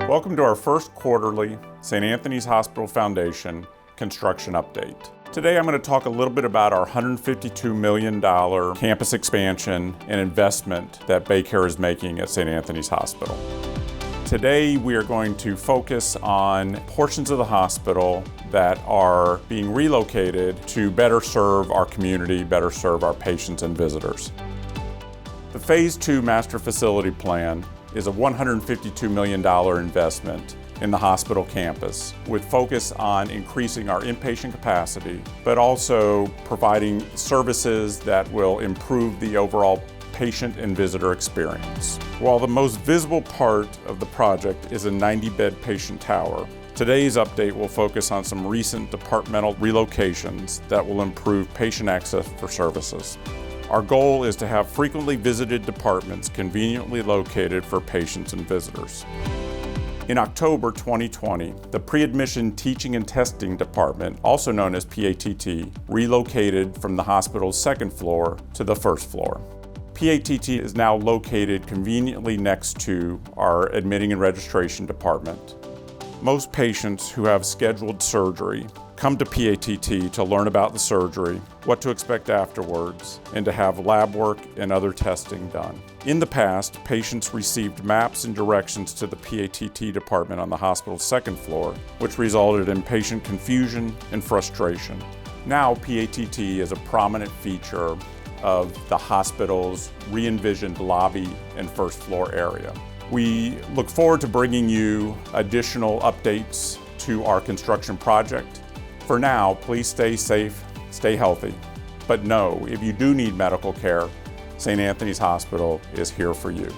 Welcome to our first quarterly St. Anthony's Hospital Foundation construction update. Today I'm going to talk a little bit about our $152 million campus expansion and investment that BayCare is making at St. Anthony's Hospital. Today we are going to focus on portions of the hospital that are being relocated to better serve our community, better serve our patients and visitors. The Phase 2 Master Facility Plan is a $152 million investment in the hospital campus with focus on increasing our inpatient capacity, but also providing services that will improve the overall patient and visitor experience. While the most visible part of the project is a 90-bed patient tower, today's update will focus on some recent departmental relocations that will improve patient access for services. Our goal is to have frequently visited departments conveniently located for patients and visitors. In October 2020, the Pre-Admission Teaching and Testing Department, also known as PATT, relocated from the hospital's second floor to the first floor. PATT is now located conveniently next to our Admitting and Registration Department. Most patients who have scheduled surgery come to PATT to learn about the surgery, what to expect afterwards, and to have lab work and other testing done. In the past, patients received maps and directions to the PATT department on the hospital's second floor, which resulted in patient confusion and frustration. Now, PATT is a prominent feature of the hospital's re-envisioned lobby and first floor area. We look forward to bringing you additional updates to our construction project. For now, please stay safe, stay healthy, but know if you do need medical care, St. Anthony's Hospital is here for you.